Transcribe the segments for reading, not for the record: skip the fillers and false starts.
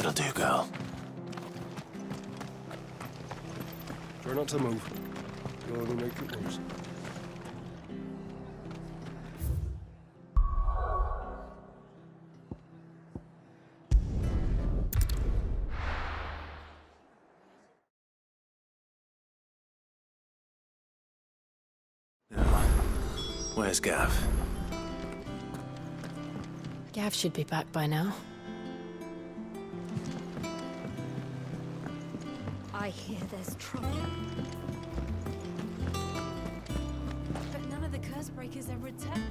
That'll do, girl. Try not to move. You'll only make it worse. Where's Gav? Gav should be back by now. I hear there's trouble. But none of the curse breakers ever returned.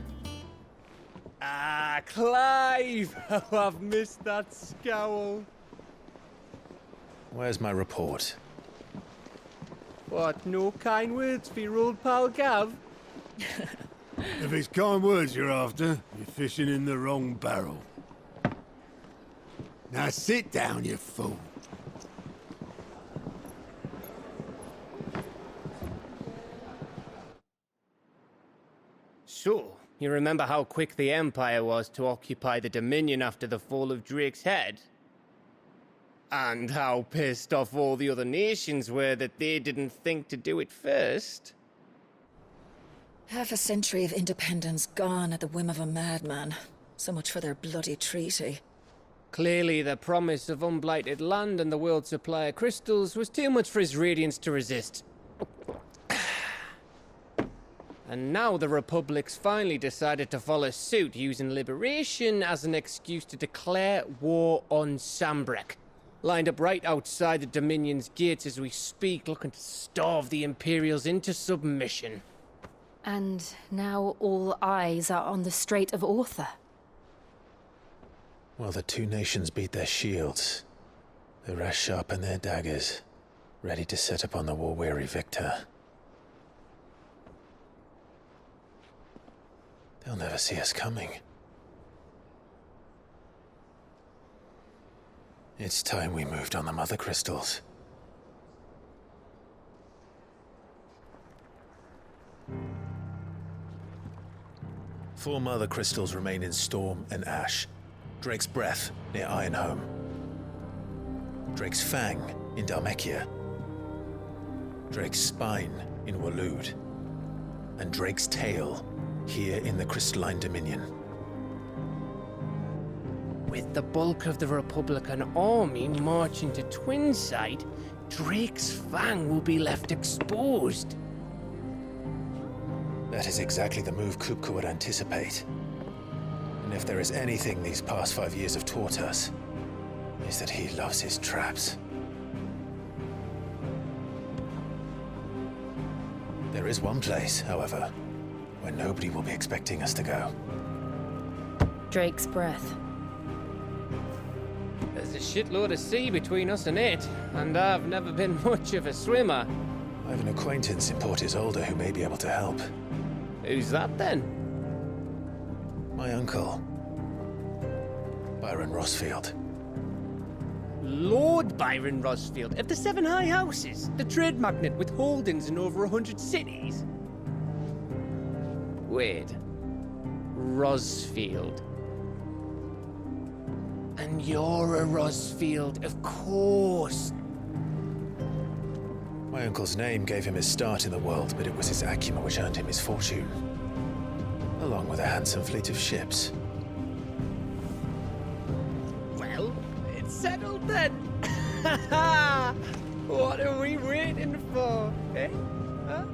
Ah, Clive! Oh, I've missed that scowl. Where's my report? What, no kind words for your old pal Gav? If it's kind words you're after, you're fishing in the wrong barrel. Now sit down, you fool. So, you remember how quick the Empire was to occupy the Dominion after the fall of Drake's head? And how pissed off all the other nations were that they didn't think to do it first? Half a century of independence gone at the whim of a madman. So much for their bloody treaty. Clearly, the promise of unblighted land and the world's supply of crystals was too much for his radiance to resist. And now the Republic's finally decided to follow suit, using liberation as an excuse to declare war on Sambrek. Lined up right outside the Dominion's gates as we speak, looking to starve the Imperials into submission. And now all eyes are on the Strait of Author. Well, the two nations beat their shields. The rest sharpen their daggers, ready to set upon the war-weary victor. They'll never see us coming. It's time we moved on the Mother Crystals. Four Mother Crystals remain in Storm and Ash. Drake's Breath near Ironhome. Drake's Fang in Dhalmekia. Drake's Spine in Waloed. And Drake's Tail here in the Crystalline Dominion. With the bulk of the Republican army marching to Twinside, Drake's Fang will be left exposed. That is exactly the move Kupka would anticipate. And if there is anything these past 5 years have taught us, is that he loves his traps. There is one place, however, where nobody will be expecting us to go. Drake's Breath. There's a shitload of sea between us and it, and I've never been much of a swimmer. I have an acquaintance in Port Isolde who may be able to help. Who's that then? My uncle, Byron Rosfield. Lord Byron Rosfield of the Seven High Houses, the trade magnate with holdings in over 100 cities. Wait, Rosfield. And you're a Rosfield, of course. My uncle's name gave him his start in the world, but it was his acumen which earned him his fortune, along with a handsome fleet of ships. Well, it's settled then. What are we waiting for, eh? Huh?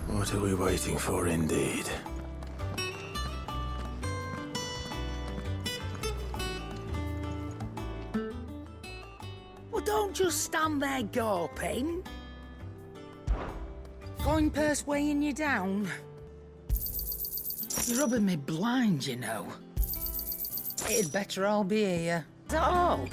What are we waiting for, indeed? Well, don't just stand there gawping. Coin purse weighing you down? You're rubbing me blind, you know. It'd better all be here. Is that all?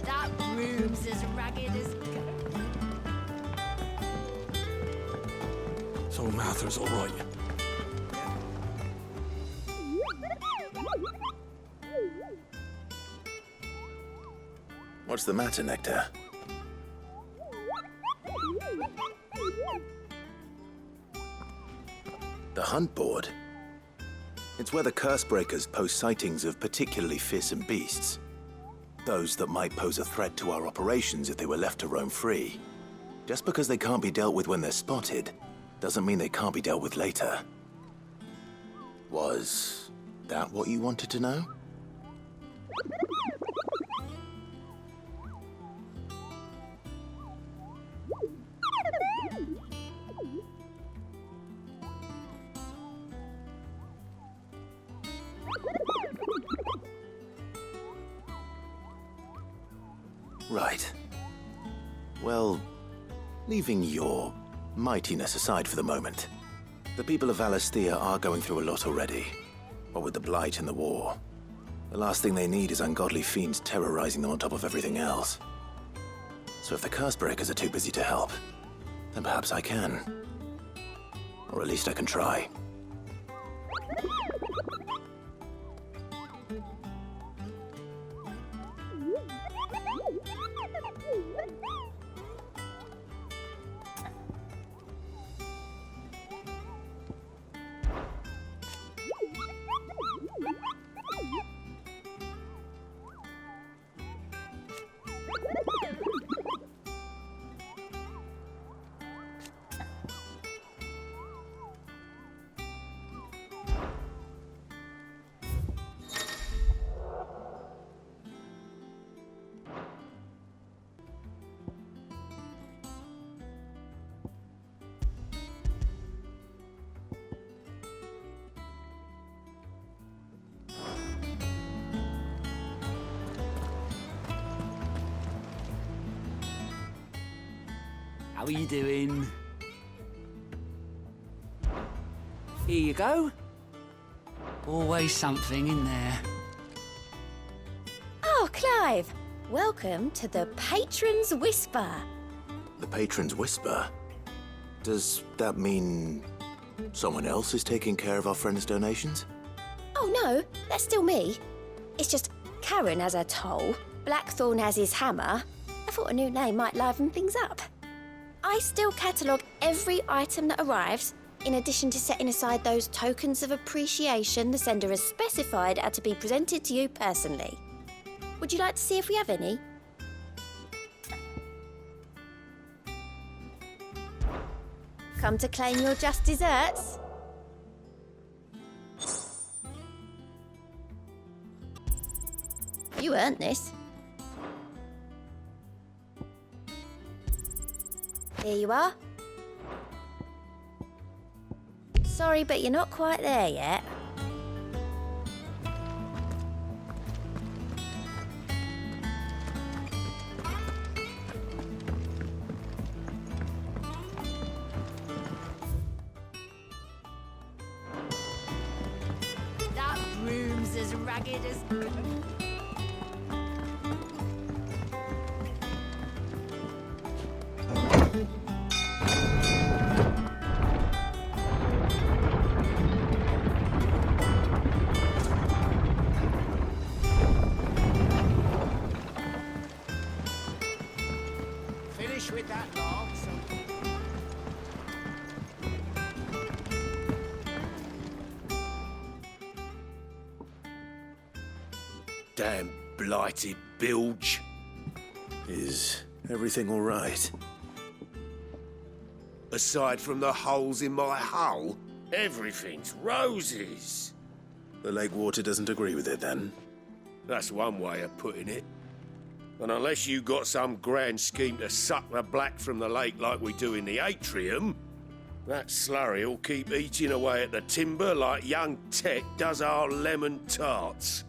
That room's as ragged as... So Martha's all right. What's the matter, Nectar? The hunt board? It's where the Cursebreakers post sightings of particularly fearsome beasts. Those that might pose a threat to our operations if they were left to roam free. Just because they can't be dealt with when they're spotted, doesn't mean they can't be dealt with later. Was that what you wanted to know? Right. Well, leaving your mightiness aside for the moment, the people of Valisthea are going through a lot already. What with the Blight and the war. The last thing they need is ungodly fiends terrorizing them on top of everything else. So if the Cursebreakers are too busy to help, then perhaps I can. Or at least I can try. How are you doing? Here you go. Always something in there. Oh, Clive! Welcome to the Patron's Whisper. The Patron's Whisper? Does that mean someone else is taking care of our friend's donations? Oh no, that's still me. It's just Karen has her toll, Blackthorn has his hammer. I thought a new name might liven things up. I still catalogue every item that arrives, in addition to setting aside those tokens of appreciation the sender has specified are to be presented to you personally. Would you like to see if we have any? Come to claim your just desserts? You earned this. Here you are. Sorry, but you're not quite there yet. That room's as ragged as... With that log, Damn blighted bilge. Is everything all right? Aside from the holes in my hull, everything's roses. The lake water doesn't agree with it, then? That's one way of putting it. And unless you got some grand scheme to suck the black from the lake like we do in the atrium, that slurry'll keep eating away at the timber like young Tech does our lemon tarts.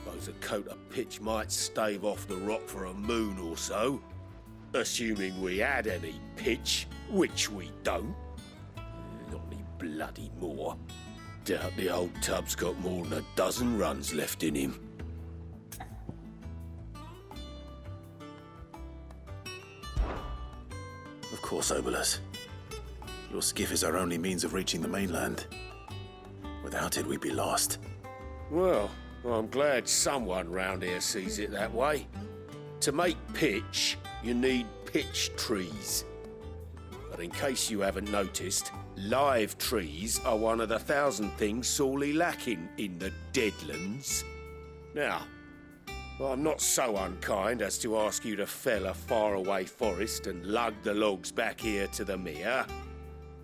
Suppose a coat of pitch might stave off the rock for a moon or so. Assuming we had any pitch, which we don't. Not any bloody more. Doubt the old tub's got more than a dozen runs left in him. Of course, Obolus. Your skiff is our only means of reaching the mainland. Without it, we'd be lost. Well, I'm glad someone round here sees it that way. To make pitch, you need pitch trees. But in case you haven't noticed, live trees are one of the 1,000 things sorely lacking in the Deadlands. Now, I'm not so unkind as to ask you to fell a faraway forest and lug the logs back here to the mere,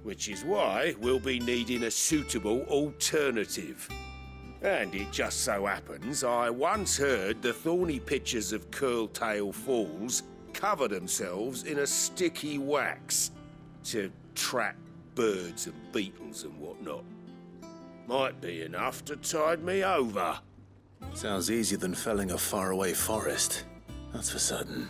which is why we'll be needing a suitable alternative. And it just so happens I once heard the thorny pitchers of Curltail Falls cover themselves in a sticky wax to trap birds and beetles and whatnot. Might be enough to tide me over. Sounds easier than felling a faraway forest. That's for certain.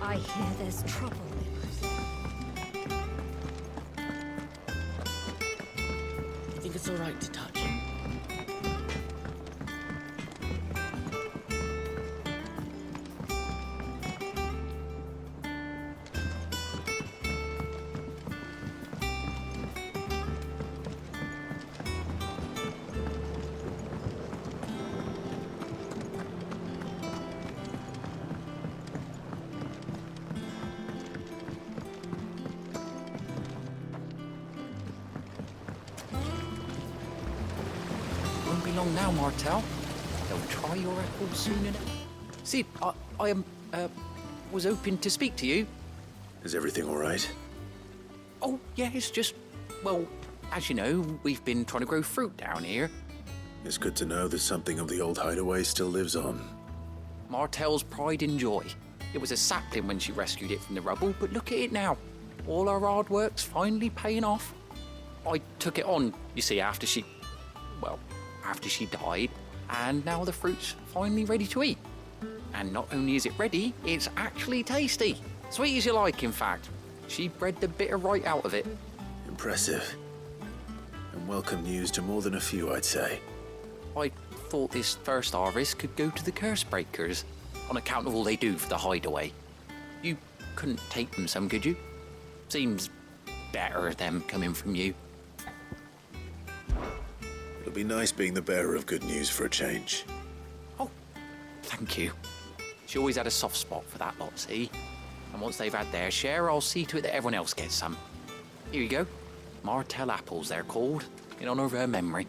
I hear there's trouble. You think it's all right to touch? Won't be long now, Martel. They'll try your apples soon enough. Sid, I was hoping to speak to you. Is everything all right? Oh, yeah, it's just, well, as you know, we've been trying to grow fruit down here. It's good to know that something of the old hideaway still lives on. Martel's pride and joy. It was a sapling when she rescued it from the rubble, but look at it now. All our hard work's finally paying off. I took it on, you see, after she died, and now the fruit's finally ready to eat. And not only is it ready, it's actually tasty. Sweet as you like, in fact. She bred the bitter right out of it. Impressive. And welcome news to more than a few, I'd say. I thought this first harvest could go to the curse breakers, on account of all they do for the hideaway. You couldn't take them some, could you? Seems better them coming from you. It'll be nice being the bearer of good news for a change. Oh, thank you. She always had a soft spot for that lot, see? And once they've had their share, I'll see to it that everyone else gets some. Here you go. Martel apples, they're called, in honour of her memory.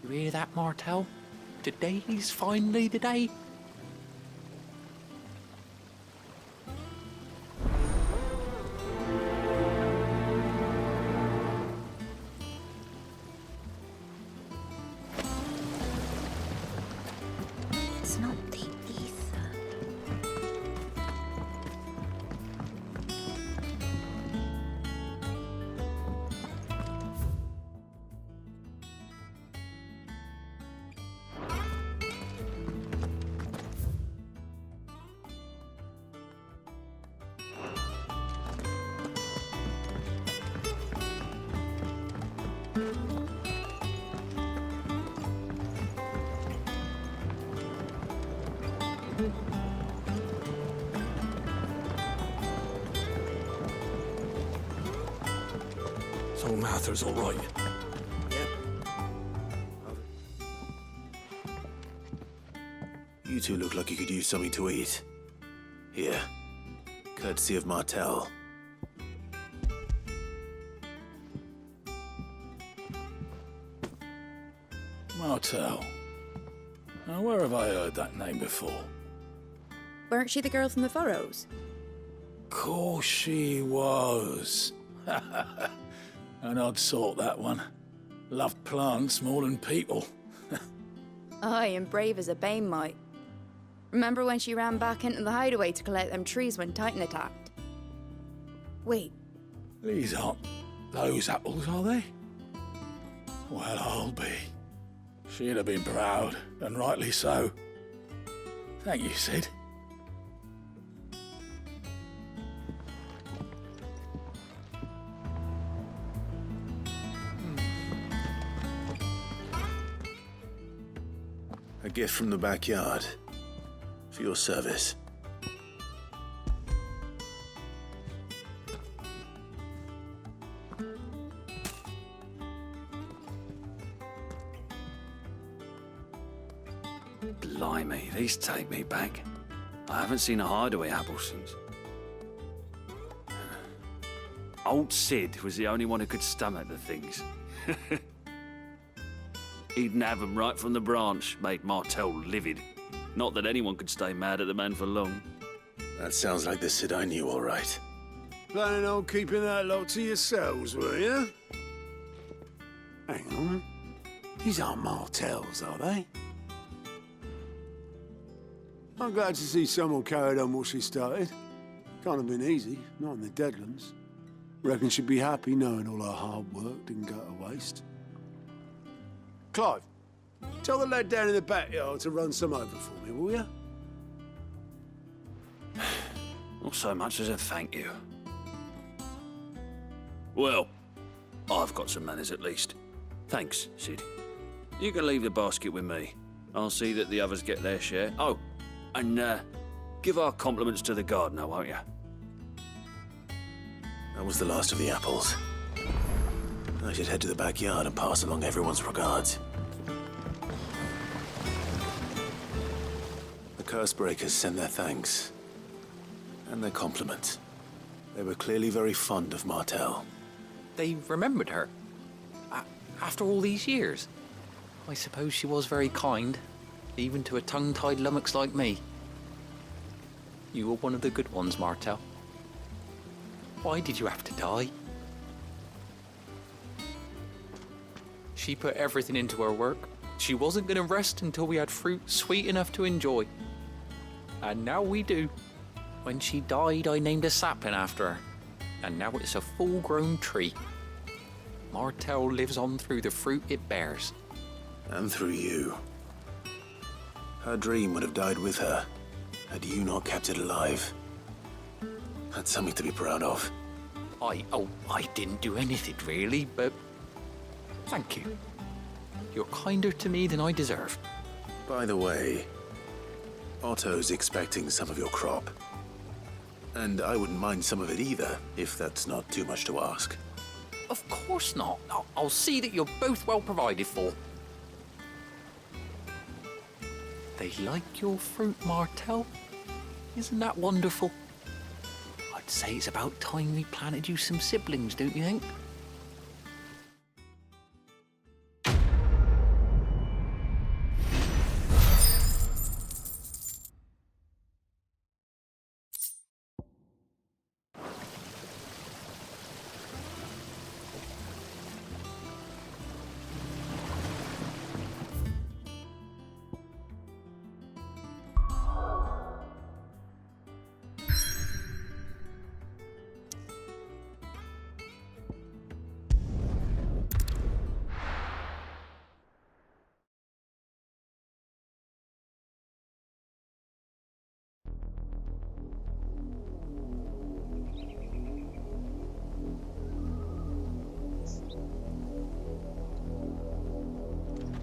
You hear that, Martel? Today's finally the day. It's not the ether. So Mather's all right. You two look like you could use something to eat. Here, courtesy of Martel. Martel. Now, where have I heard that name before? Weren't she the girl from the Furrows? Course she was. An odd sort, that one. Loved plants more than people. Aye, and brave as a bane might. Remember when she ran back into the hideaway to collect them trees when Titan attacked? Wait, These aren't those apples, are they? Well, I'll be. She'd have been proud, and rightly so. Thank you, Sid. A gift from the backyard. For your service. Blimey, these take me back. I haven't seen a hideaway apple since. Old Sid was the only one who could stomach the things. He'd nab them right from the branch, made Martel livid. Not that anyone could stay mad at the man for long. That sounds like the Sid I knew, all right. Planning on keeping that lot to yourselves, were you? Hang on. These aren't Martels, are they? I'm glad to see someone carried on what she started. Can't have been easy, not in the Deadlands. Reckon she'd be happy knowing all her hard work didn't go to waste. Clive, tell the lad down in the backyard to run some over for me, will you? Not so much as a thank you. Well, I've got some manners at least. Thanks, Sid. You can leave the basket with me. I'll see that the others get their share. Oh, and give our compliments to the gardener, won't you? That was the last of the apples. I should head to the backyard and pass along everyone's regards. The curse breakers send their thanks. And their compliments. They were clearly very fond of Martel. They remembered her. After all these years. I suppose she was very kind, even to a tongue-tied lummox like me. You were one of the good ones, Martel. Why did you have to die? She put everything into her work. She wasn't going to rest until we had fruit sweet enough to enjoy. And now we do. When she died, I named a sapling after her. And now it's a full-grown tree. Martel lives on through the fruit it bears. And through you. Her dream would have died with her, had you not kept it alive. That's something to be proud of. I didn't do anything really, but thank you. You're kinder to me than I deserve. By the way, Otto's expecting some of your crop. And I wouldn't mind some of it either, if that's not too much to ask. Of course not. I'll see that you're both well provided for. They like your fruit, Martel. Isn't that wonderful? I'd say it's about time we planted you some siblings, don't you think?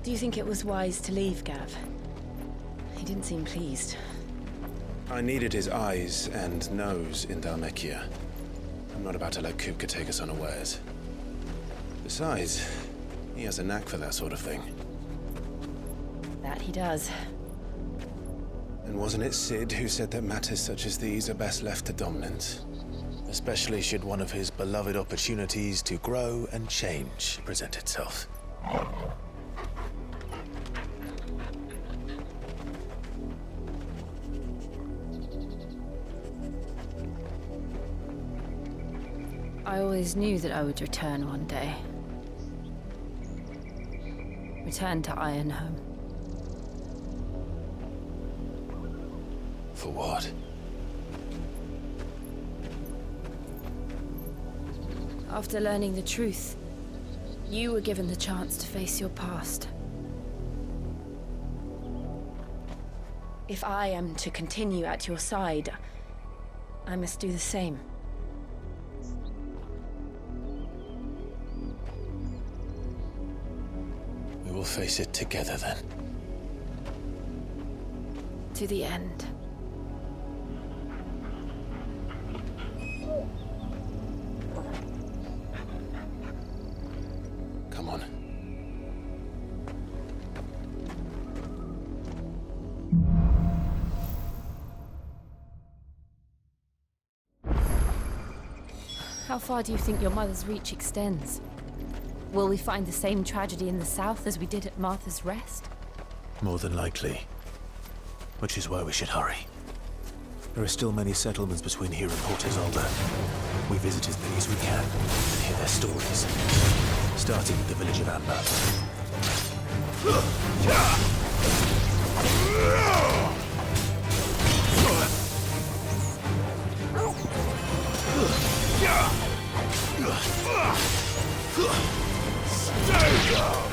Do you think it was wise to leave, Gav? He didn't seem pleased. I needed his eyes and nose in Dhalmekia. I'm not about to let Kupka take us unawares. Besides, he has a knack for that sort of thing. That he does. And wasn't it Sid who said that matters such as these are best left to dominance? Especially should one of his beloved opportunities to grow and change present itself. I always knew that I would return one day. Return to Ironhome. For what? After learning the truth, you were given the chance to face your past. If I am to continue at your side, I must do the same. We will face it together then. To the end. Come on. How far do you think your mother's reach extends? Will we find the same tragedy in the south as we did at Martha's Rest? More than likely. Which is why we should hurry. There are still many settlements between here and Port Isolde. We visit as many as we can and hear their stories. Starting with the village of Amber. Stay down!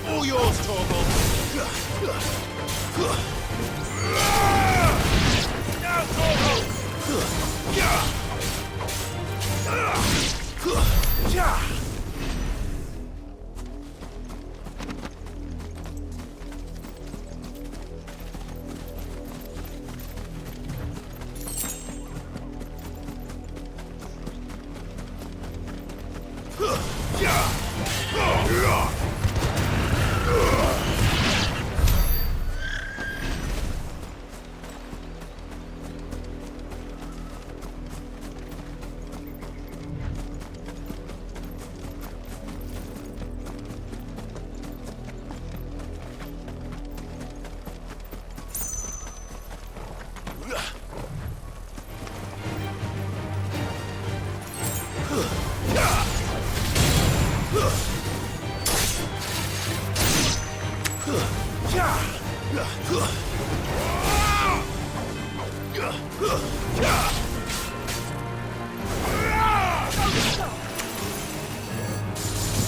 All yours, Torgal! Now, Torgal!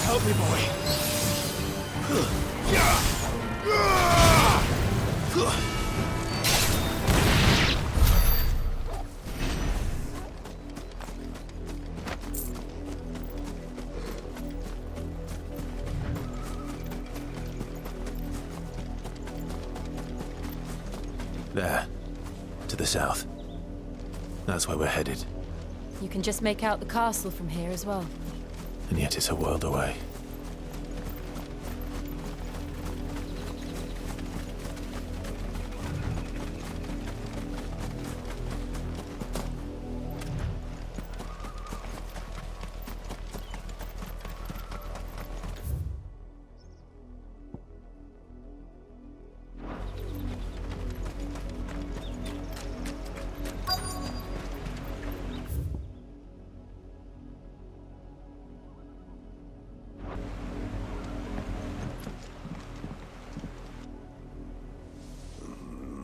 Help me, boy. There. To the south. That's where we're headed. You can just make out the castle from here as well. And yet it's a world away.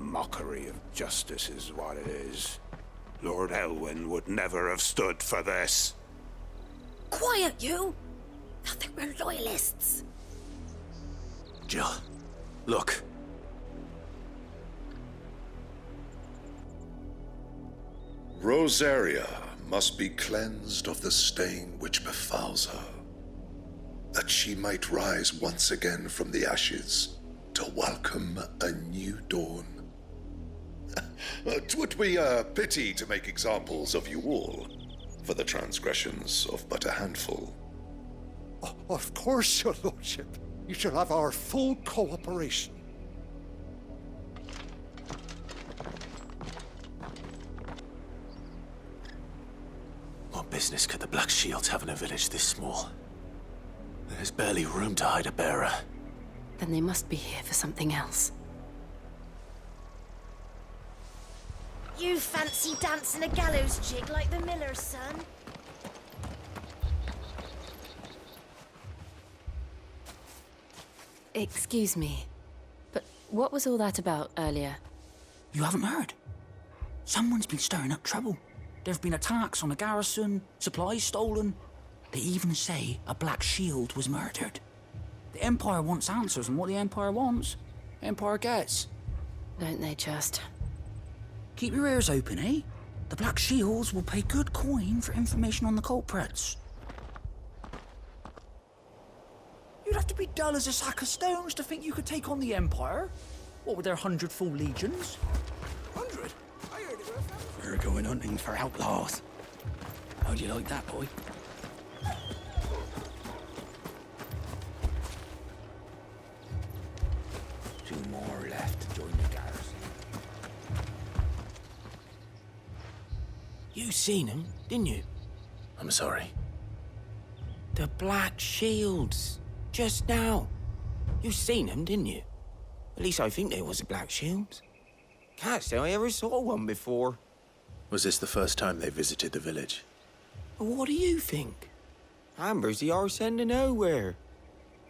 Mockery of justice is what it is. Lord Elwyn would never have stood for this. Quiet, you! I think we're loyalists. Jill, look. Rosaria must be cleansed of the stain which befouls her, that she might rise once again from the ashes to welcome a new dawn. 'Twould be a pity to make examples of you all, for the transgressions of but a handful. Of course, your lordship. You shall have our full cooperation. What business could the Black Shields have in a village this small? There's barely room to hide a bearer. Then they must be here for something else. You fancy dancing a gallows jig like the miller's son? Excuse me, but what was all that about earlier? You haven't heard? Someone's been stirring up trouble. There have been attacks on the garrison, supplies stolen. They even say a Black Shield was murdered. The Empire wants answers, and what the Empire wants, Empire gets. Don't they just? Keep your ears open, eh? The Black Shields will pay good coin for information on the culprits. You'd have to be dull as a sack of stones to think you could take on the Empire. What with their 100 full legions? 100? I heard it. We're going hunting for outlaws. How'd you like that, boy? Two more left to join the garrison. You seen him, didn't you? I'm sorry. The Black Shields. Just now. You seen them, didn't you? At least I think there was a Black Shields. Can't say I ever saw one before. Was this the first time they visited the village? What do you think? Amber's the arse end of nowhere.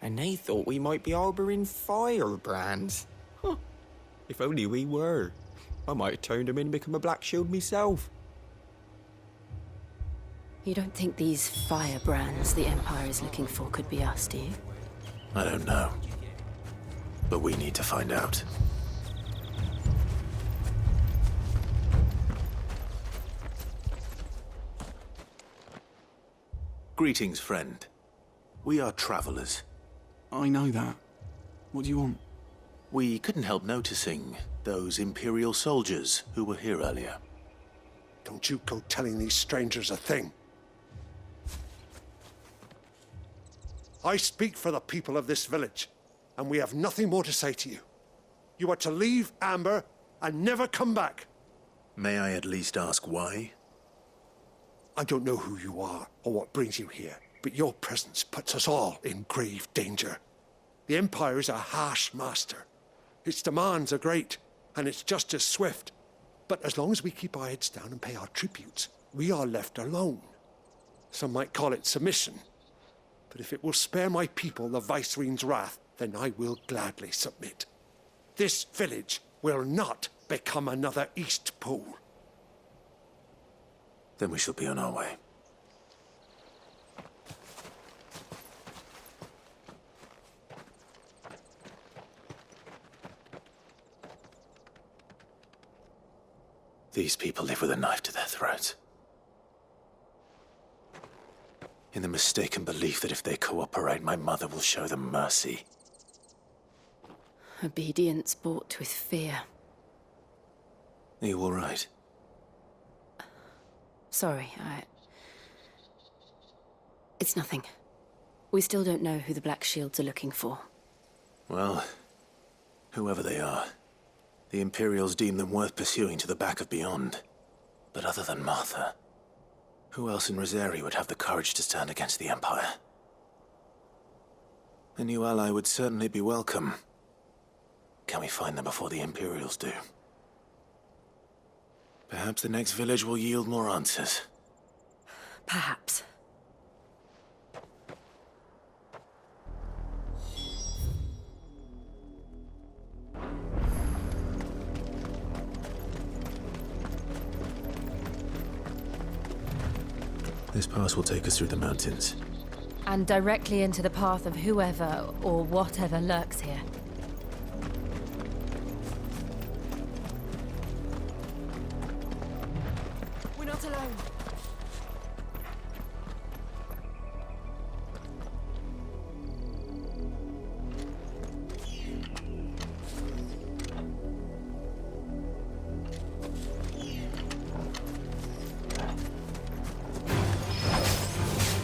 And they thought we might be harbouring firebrands. Huh. If only we were. I might have turned them in and become a Black Shield myself. You don't think these firebrands the Empire is looking for could be us, do you? I don't know. But we need to find out. Greetings, friend. We are travelers. I know that. What do you want? We couldn't help noticing those Imperial soldiers who were here earlier. Don't you go telling these strangers a thing. I speak for the people of this village, and we have nothing more to say to you. You are to leave Amber and never come back. May I at least ask why? I don't know who you are or what brings you here, but your presence puts us all in grave danger. The Empire is a harsh master. Its demands are great, and its justice swift. But as long as we keep our heads down and pay our tributes, we are left alone. Some might call it submission. But if it will spare my people the Viceroy's wrath, then I will gladly submit. This village will not become another East Pool. Then we shall be on our way. These people live with a knife to their throats. In the mistaken belief that if they cooperate, my mother will show them mercy. Obedience bought with fear. Are you all right? Sorry, It's nothing. We still don't know who the Black Shields are looking for. Well, whoever they are, the Imperials deem them worth pursuing to the back of beyond. But other than Martha, who else in Rosari would have the courage to stand against the Empire? A new ally would certainly be welcome. Can we find them before the Imperials do? Perhaps the next village will yield more answers. Perhaps. This pass will take us through the mountains. And directly into the path of whoever or whatever lurks here. We're not alone.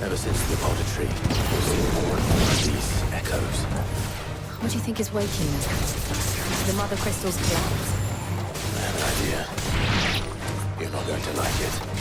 Ever since the auditory, we've seen more and more of these echoes. What do you think is waking them? The Mother Crystal's collapse? I have an idea. You're not going to like it.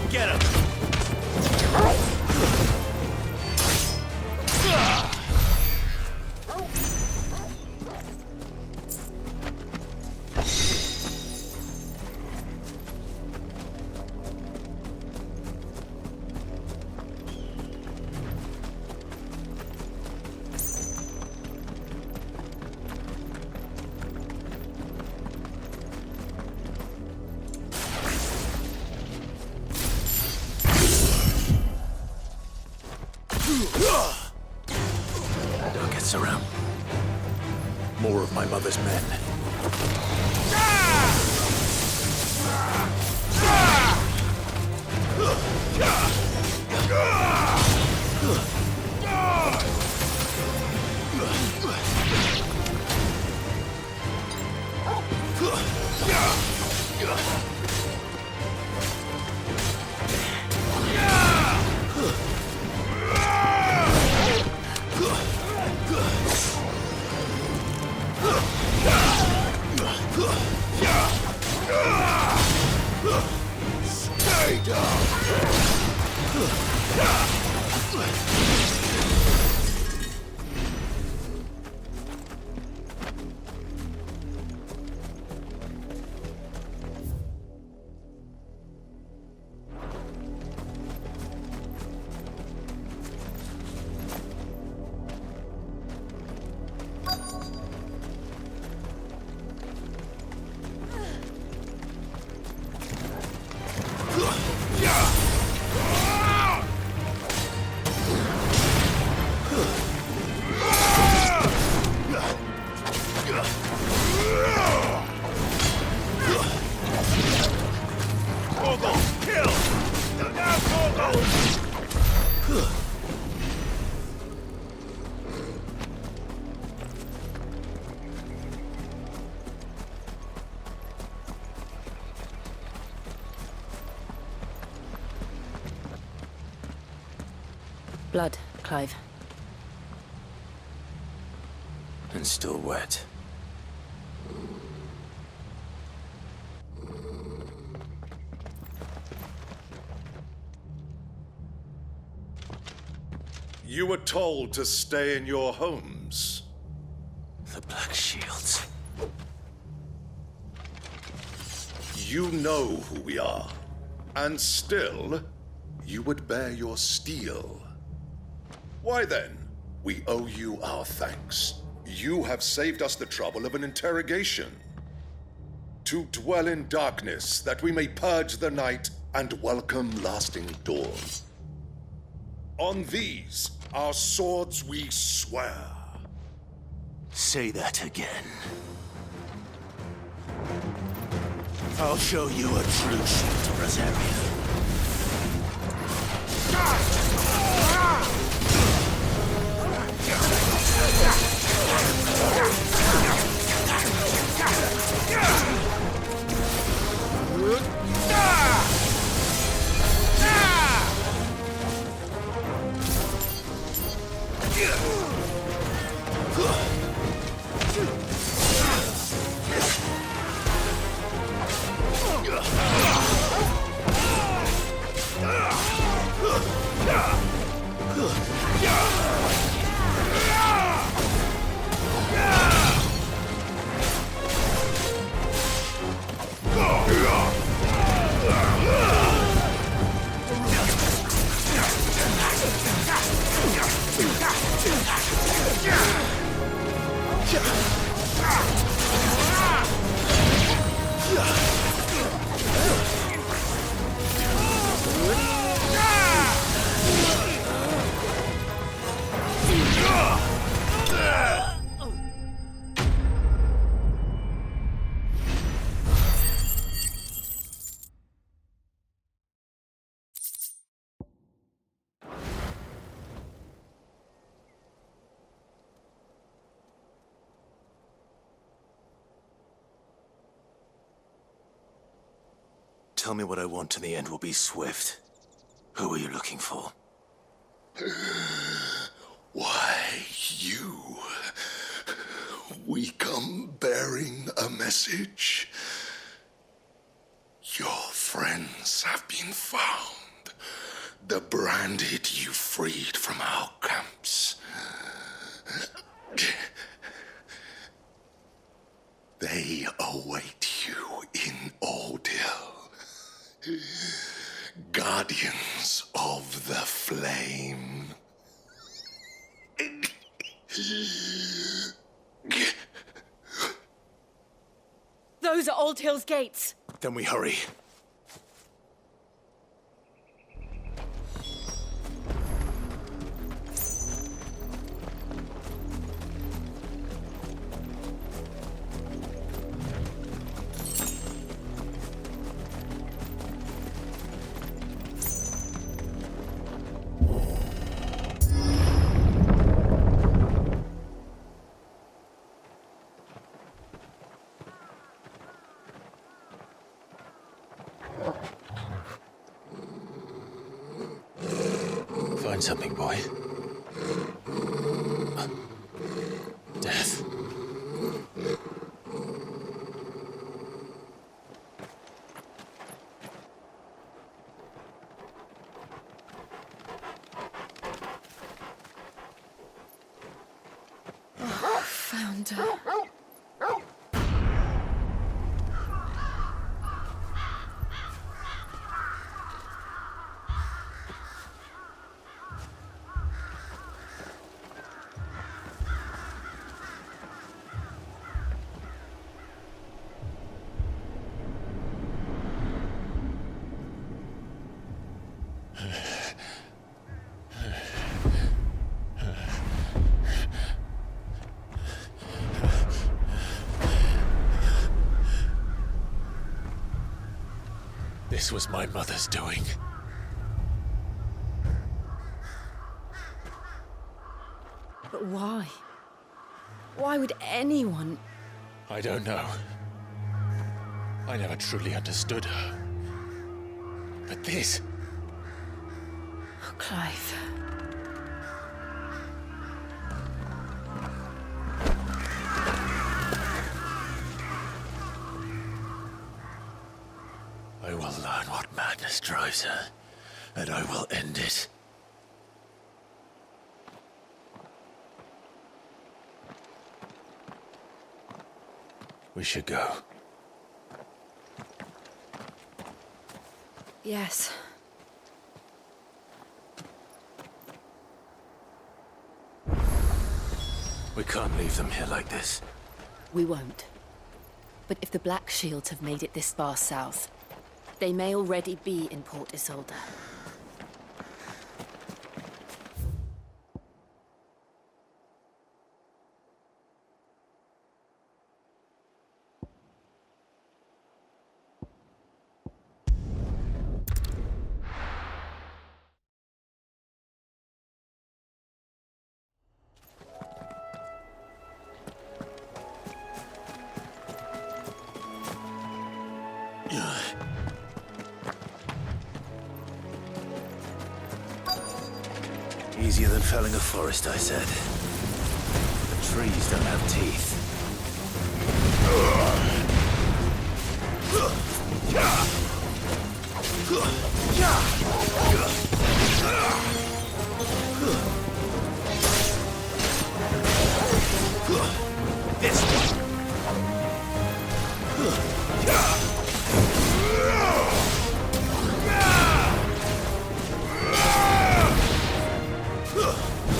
Get him! Gets around. More of my mother's men. Stay down! Blood, Clive. And still wet. You were told to stay in your homes. The Black Shields. You know who we are. And still, you would bear your steel. Why then, we owe you our thanks. You have saved us the trouble of an interrogation. To dwell in darkness, that we may purge the night and welcome lasting dawn. On these, our swords we swear. Say that again. I'll show you a true shield of Rosaria. tell me what I want and the end will be swift. Who are you looking for? Why, you. We come bearing a message. Your friends have been found. The branded you freed from our camps. They await you in Odil. Guardians of the Flame. Those are Old Hill's gates. Then we hurry. Find something, boy. Death. Oh, found her. This was my mother's doing. But why? Why would anyone... I don't know. I never truly understood her. But this... Oh, Clive. I will learn what madness drives her, and I will end it. We should go. Yes. We can't leave them here like this. We won't. But if the Black Shields have made it this far south, they may already be in Port Isolde. Easier than felling a forest, I said. The trees don't have teeth. This one.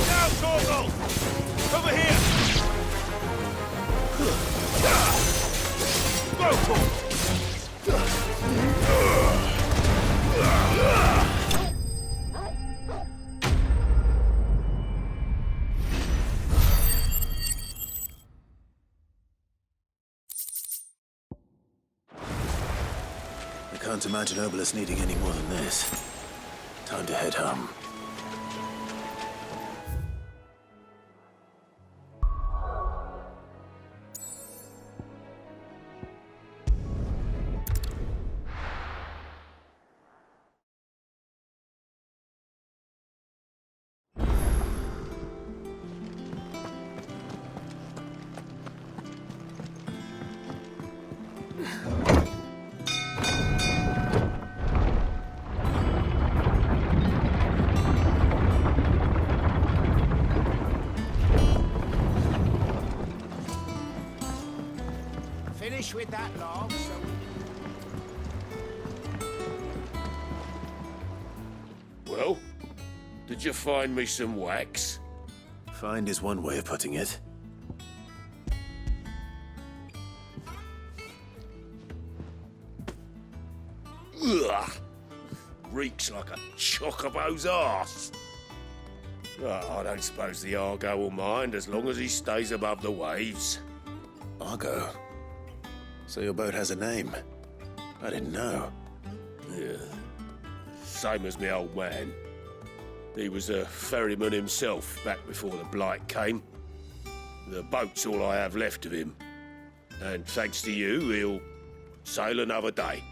Now, Torgal! Over here! I can't imagine Obelisk needing any more than this. Time to head home. finished with that log, so... Well, did you find me some wax? Find is one way of putting it. Ugh! Reeks like a chocobo's arse. Oh, I don't suppose the Argo will mind as long as he stays above the waves. Argo? So your boat has a name? I didn't know. Yeah. Same as me old man. He was a ferryman himself back before the Blight came. The boat's all I have left of him. And thanks to you, he'll sail another day.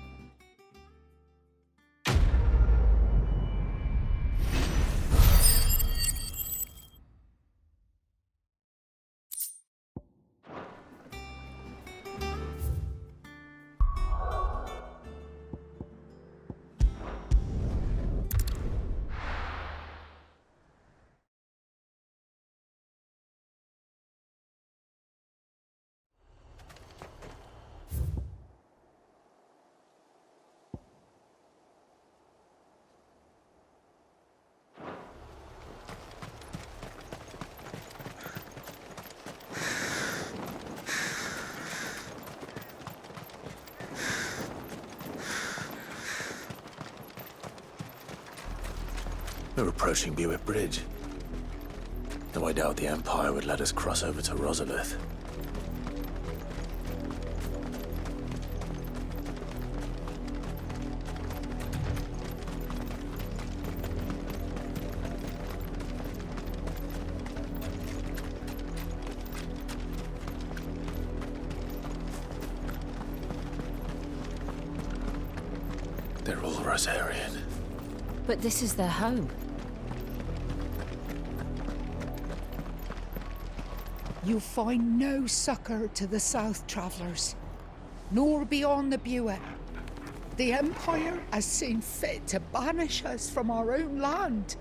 We're approaching Buick Bridge. Though I doubt the Empire would let us cross over to Rosalith. They're all Rosarian. But this is their home. You find no succor to the south travellers, nor beyond the Buet. The Empire has seen fit to banish us from our own land.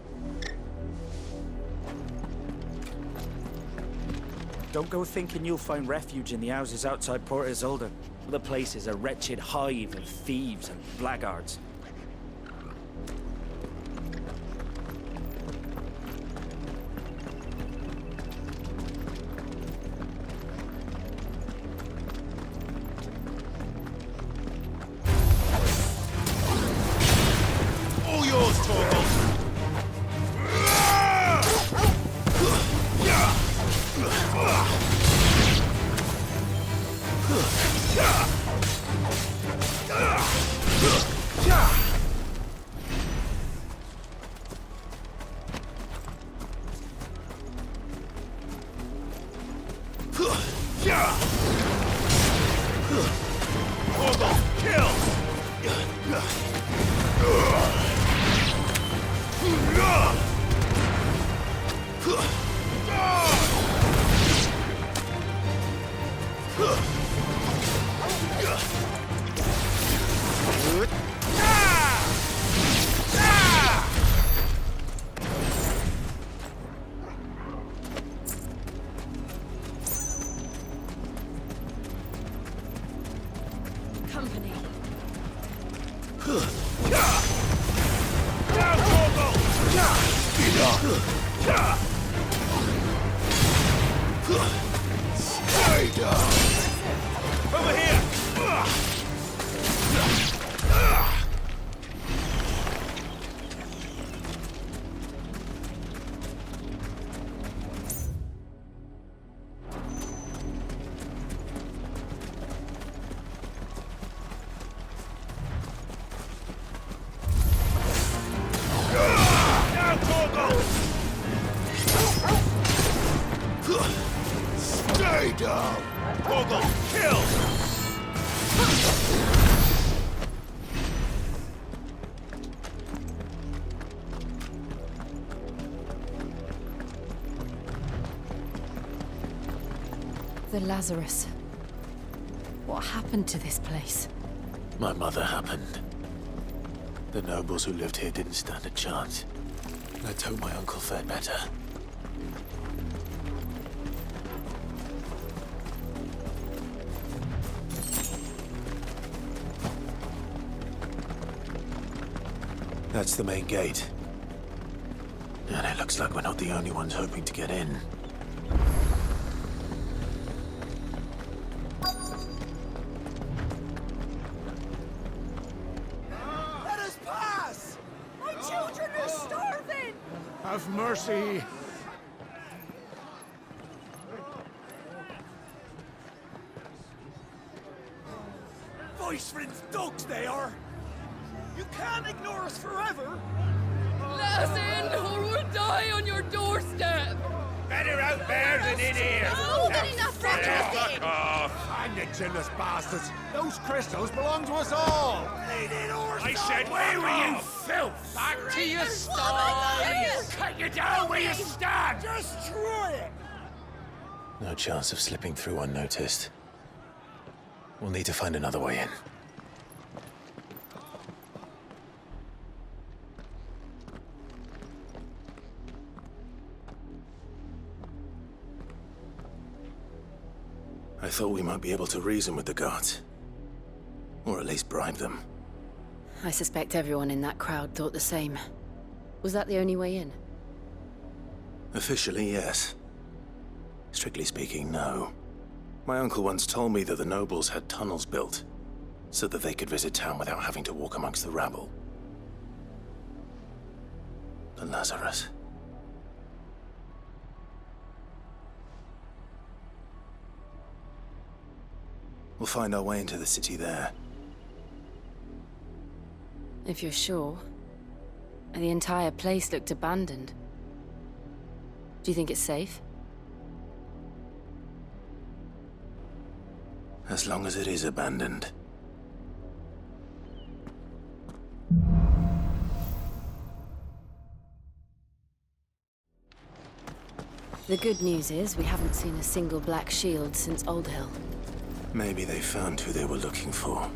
Don't go thinking you'll find refuge in the houses outside Port Isolde. The place is a wretched hive of thieves and blackguards. The Lazarus. What happened to this place? My mother happened. The nobles who lived here didn't stand a chance. Let's hope my uncle fared better. That's the main gate. And it looks like we're not the only ones hoping to get in. Let us pass! My children are starving! Have mercy. Viceroy's dogs they are! You can't ignore us forever! Let us in, or we'll die on your doorstep! Better out there than in here! More than enough for Fuck off! Hang the chinless bastards! Those crystals belong to us all! I said, where were you, filth? Back to your sties! Cut you down where you stand! Just try it! No chance of slipping through unnoticed. We'll need to find another way in. I thought we might be able to reason with the guards. Or at least bribe them. I suspect everyone in that crowd thought the same. Was that the only way in? Officially, yes. Strictly speaking, no. My uncle once told me that the nobles had tunnels built, so that they could visit town without having to walk amongst the rabble. But Lazarus... We'll find our way into the city there. If you're sure. The entire place looked abandoned. Do you think it's safe? As long as it is abandoned. The good news is we haven't seen a single black shield since Old Hill. Maybe they found who they were looking for.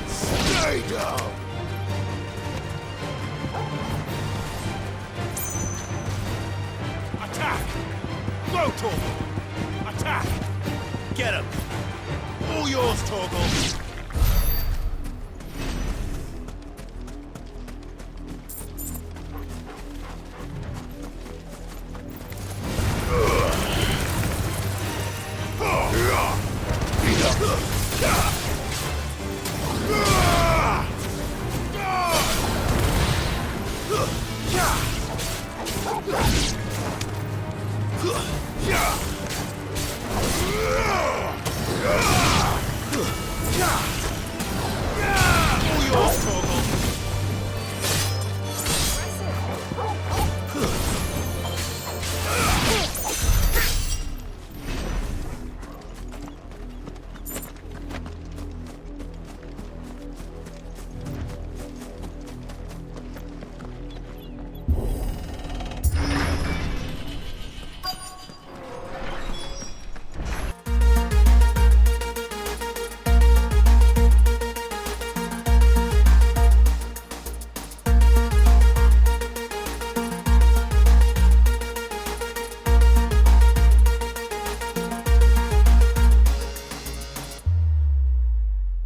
Stay down! Attack! Go, Torgal! Attack! Get him! All yours, Torgal! Yeah!